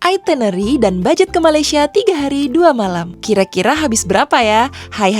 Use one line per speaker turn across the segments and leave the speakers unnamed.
itinerary dan budget ke Malaysia 3 hari 2 malam. Kira-kira habis berapa ya? Hai.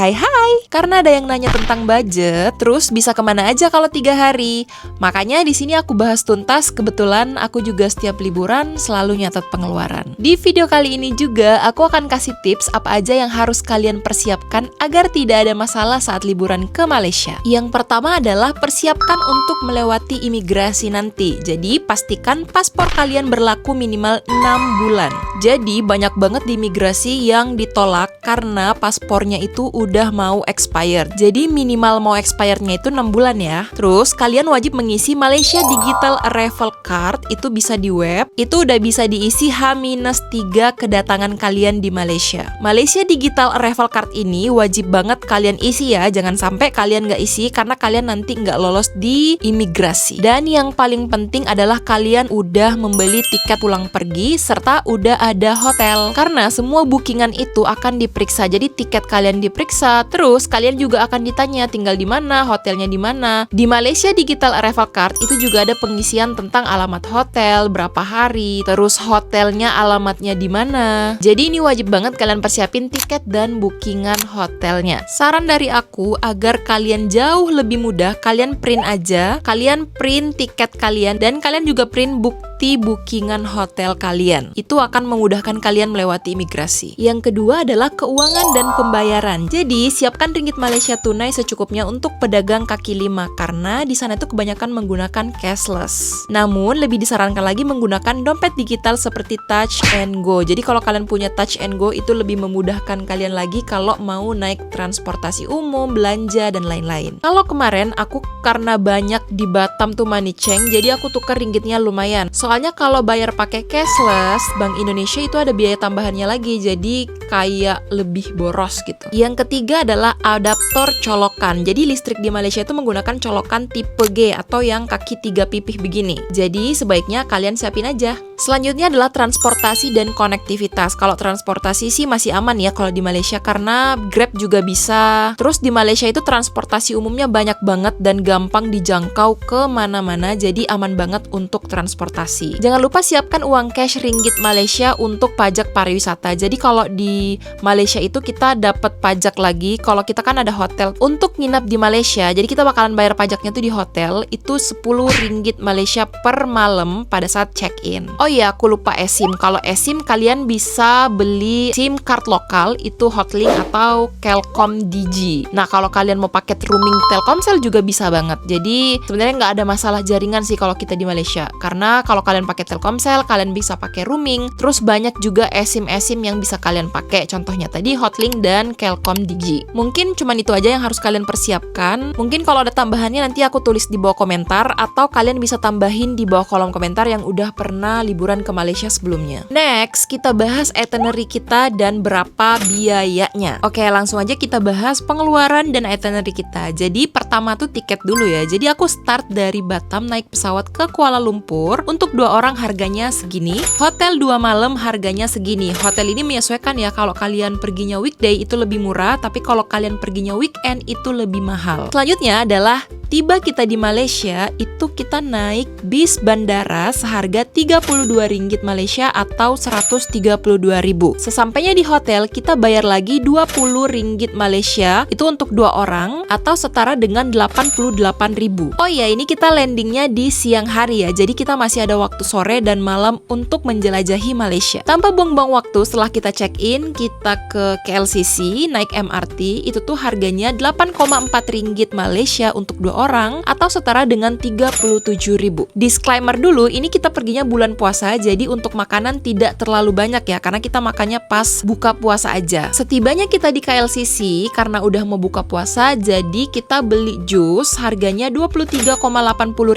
Karena ada yang nanya tentang budget, terus bisa kemana aja kalau 3 hari? Makanya di sini aku bahas tuntas, kebetulan aku juga setiap liburan selalu nyatet pengeluaran. Di video kali ini juga aku akan kasih tips apa aja yang harus kalian persiapkan agar tidak ada masalah saat liburan ke Malaysia. Yang pertama adalah persiapkan untuk melewati imigrasi nanti. Jadi pastikan paspor kalian berlaku minimal 6 bulan. Jadi banyak banget di imigrasi yang ditolak karena paspornya itu udah mau expired. Jadi minimal mau expirednya itu 6 bulan ya. Terus kalian wajib mengisi Malaysia Digital Arrival Card, itu bisa di web. Itu udah bisa diisi H-3 kedatangan kalian di Malaysia. Malaysia Digital Arrival Card ini wajib banget kalian isi ya. Jangan sampai kalian nggak isi karena kalian nanti nggak lolos di imigrasi. Dan yang paling penting adalah kalian udah membeli tiket pulang pergi serta udah ada hotel. Karena semua bookingan itu akan diperiksa. Jadi tiket kalian diperiksa, terus kalian juga akan ditanya tinggal di mana, hotelnya di mana. Di Malaysia Digital Arrival Card itu juga ada pengisian tentang alamat hotel, berapa hari, terus hotelnya alamatnya di mana. Jadi ini wajib banget kalian persiapin tiket dan bookingan hotelnya. Saran dari aku agar kalian jauh lebih mudah, kalian print aja, kalian print tiket kalian dan kalian juga print bukti bookingan hotel kalian. Itu akan memudahkan kalian melewati imigrasi. Yang kedua adalah keuangan dan pembayaran. Jadi siapkan ringgit Malaysia tunai secukupnya untuk pedagang kaki lima karena di sana itu kebanyakan menggunakan cashless. Namun lebih disarankan lagi menggunakan dompet digital seperti Touch and Go. Jadi kalau kalian punya Touch and Go itu lebih memudahkan kalian lagi kalau mau naik transportasi umum, belanja dan lain-lain. Kalau kemarin aku karena banyak di Batam tuh money change, jadi aku tukar ringgitnya lumayan. Soalnya kalau bayar pakai cashless, Bank Indonesia itu ada biaya tambahannya lagi, jadi kayak lebih boros gitu. Yang ketiga adalah adaptor colokan. Jadi listrik di Malaysia itu menggunakan colokan tipe G atau yang kaki 3 pipih begini. Jadi sebaiknya kalian siapin aja. Selanjutnya adalah transportasi dan konektivitas. Kalau transportasi sih masih aman ya kalau di Malaysia karena Grab juga bisa. Terus di Malaysia itu transportasi umumnya banyak banget dan gampang dijangkau ke mana-mana, jadi aman banget untuk transportasi. Jangan lupa siapkan uang cash ringgit Malaysia untuk pajak pariwisata. Jadi kalau di Malaysia itu kita dapat pajak lagi kalau kita kan ada hotel untuk nginap di Malaysia. Jadi kita bakalan bayar pajaknya tuh di hotel itu 10 ringgit Malaysia per malam pada saat check-in. Oh iya, aku lupa eSIM. Kalau eSIM kalian bisa beli SIM card lokal itu Hotlink atau Kelkom Digi. Nah, kalau kalian mau paket roaming Telkomsel juga bisa banget. Jadi sebenarnya nggak ada masalah jaringan sih kalau kita di Malaysia. Karena kalau kalian pakai Telkomsel, kalian bisa pakai roaming. Terus banyak juga eSIM yang bisa kalian pakai. Contohnya tadi Hotlink dan Kelkom Digi. Mungkin cuman itu aja yang harus kalian persiapkan. Mungkin kalau ada tambahannya nanti aku tulis di bawah komentar atau kalian bisa tambahin di bawah kolom komentar yang udah pernah liburan ke Malaysia sebelumnya. Next, kita bahas itinerary kita dan berapa biayanya. Oke, langsung aja kita bahas pengeluaran dan itinerary kita. Jadi pertama tuh tiket dulu ya. Jadi aku start dari Batam naik pesawat ke Kuala Lumpur. Untuk 2 orang harganya segini. Hotel 2 malam harganya segini. Hotel ini menyesuaikan ya, kalau kalian perginya weekday itu lebih murah, tapi kalau kalian perginya weekend itu lebih mahal. Selanjutnya adalah tiba kita di Malaysia, itu kita naik bis bandara seharga 32 ringgit Malaysia atau 132.000. Sesampainya di hotel, kita bayar lagi 20 ringgit Malaysia, itu untuk 2 orang atau setara dengan 88.000. Oh ya, ini kita landingnya di siang hari ya, jadi kita masih ada waktu sore dan malam untuk menjelajahi Malaysia. Tanpa buang-buang waktu, setelah kita check-in, kita ke KLCC, naik MRT, itu tuh harganya 8,4 ringgit Malaysia untuk 2 orang atau setara dengan 37.000. Disclaimer dulu, ini kita perginya bulan puasa, jadi untuk makanan tidak terlalu banyak ya, karena kita makannya pas buka puasa aja. Setibanya kita di KLCC, karena udah mau buka puasa, jadi kita beli jus, harganya 23,80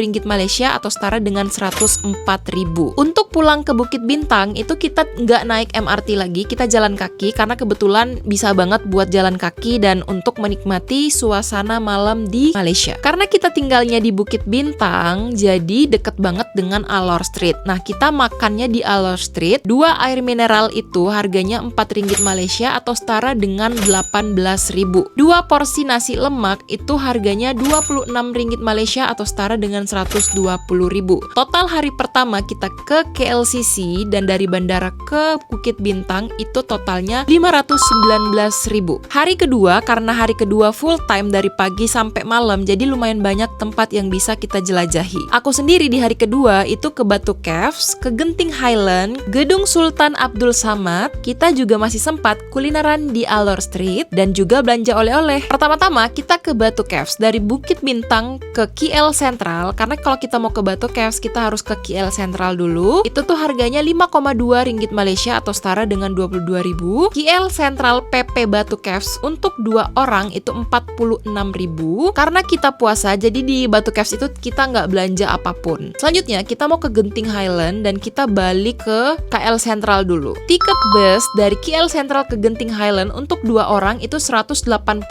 ringgit Malaysia atau setara dengan 104.000. Untuk pulang ke Bukit Bintang, itu kita nggak naik MRT lagi, kita jalan kaki, karena kebetulan bisa banget buat jalan kaki dan untuk menikmati suasana malam di Malaysia. Karena kita tinggalnya di Bukit Bintang, jadi deket banget dengan Alor Street. Nah, kita makannya di Alor Street. 2 air mineral itu harganya Rp4 Malaysia atau setara dengan 18.000. 2 porsi nasi lemak itu harganya Rp26 Malaysia atau setara dengan 120.000. Total hari pertama kita ke KLCC dan dari bandara ke Bukit Bintang itu totalnya 519.000. Hari kedua, karena hari kedua full time dari pagi sampai malam, jadi lumayan banyak tempat yang bisa kita jelajahi. Aku sendiri di hari kedua itu ke Batu Caves, ke Genting Highland, Gedung Sultan Abdul Samad. Kita juga masih sempat kulineran di Alor Street dan juga belanja oleh-oleh. Pertama-tama kita ke Batu Caves dari Bukit Bintang ke KL Sentral, karena kalau kita mau ke Batu Caves kita harus ke KL Sentral dulu. Itu tuh harganya Rp5,2 Malaysia atau setara dengan 22.000. KL Sentral PP Batu Caves untuk 2 orang itu 46.000. Karena kita puasa, jadi di Batu Caves itu kita nggak belanja apapun. Selanjutnya kita mau ke Genting Highland dan kita balik ke KL Sentral dulu. Tiket bus dari KL Sentral ke Genting Highland untuk 2 orang itu 185.000,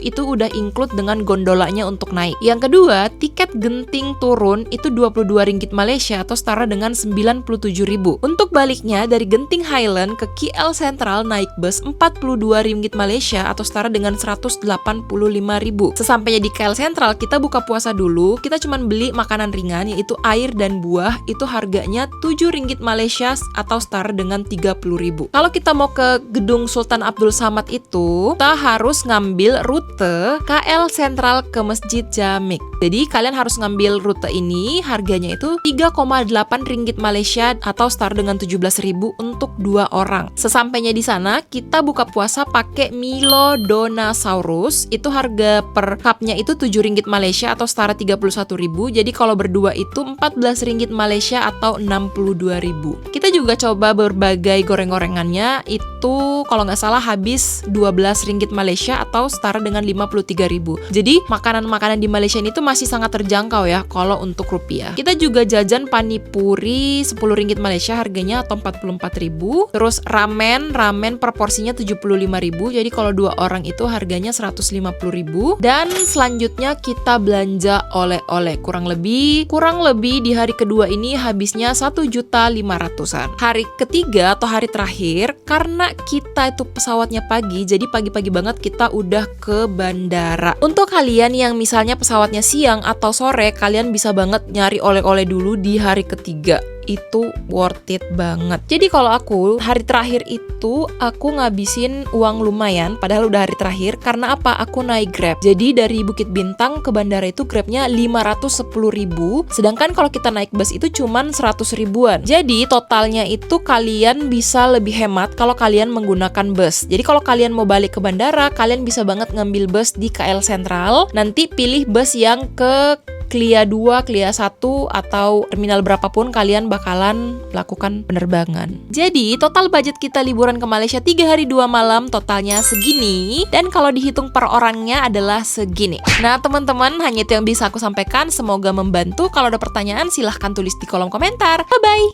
itu udah include dengan gondolanya untuk naik. Yang kedua, tiket Genting turun itu Rp22 Malaysia atau setara dengan 97.000. Untuk baliknya dari Genting Highland ke KL Sentral naik bus Rp42 Malaysia atau setara dengan 185.000. Sesampainya di KL Sentral kita buka puasa dulu, kita cuman beli makanan ringan yaitu air dan buah, itu harganya Rp7 Malaysia atau setara dengan 30.000. Kalau kita mau ke Gedung Sultan Abdul Samad itu, kita harus ngambil rute KL Sentral ke Masjid Jamik. Jadi kalian harus ngambil rute ini, harganya itu Rp3,8 Malaysia atau setara dengan 17.000 untuk 2 orang. Sesampainya di sana, kita buka puasa pakai Milo Donasaurus. Itu harga per cupnya itu Rp7 Malaysia atau setara 31.000. Jadi kalau berdua itu Rp14 Malaysia atau 62.000. Kita juga coba berbagai goreng-gorengannya, itu kalau nggak salah habis Rp12 Malaysia atau setara dengan 53.000. Jadi makanan-makanan di Malaysia ini tuh masih sangat terjangkau ya kalau untuk rupiah. Kita juga jajan panipuri Rp10 Malaysia harganya atau 44.000. Terus ramen per porsinya 75.000. Jadi kalau 2 orang itu harganya 150.000. Dan selanjutnya kita belanja oleh-oleh. Kurang lebih di hari kedua ini habisnya 1.500.000-an. Hari ketiga atau hari terakhir, karena kita itu pesawatnya pagi, jadi pagi-pagi banget kita udah ke bandara. Untuk kalian yang misalnya pesawatnya siang atau sore, kalian bisa banget nyari oleh-oleh dulu di hari ketiga. Itu worth it banget. Jadi kalau aku hari terakhir itu aku ngabisin uang lumayan, padahal udah hari terakhir. Karena apa? Aku naik Grab. Jadi dari Bukit Bintang ke bandara itu Grabnya 510.000, sedangkan kalau kita naik bus itu cuman 100.000-an. Jadi totalnya itu kalian bisa lebih hemat kalau kalian menggunakan bus. Jadi kalau kalian mau balik ke bandara, kalian bisa banget ngambil bus di KL Sentral. Nanti pilih bus yang ke Klia 2, Klia 1 atau terminal berapapun kalian bakalan melakukan penerbangan. Jadi total budget kita liburan ke Malaysia 3 hari 2 malam totalnya segini, dan kalau dihitung per orangnya adalah segini. Nah teman-teman, hanya itu yang bisa aku sampaikan, semoga membantu. Kalau ada pertanyaan silahkan tulis di kolom komentar. Bye bye.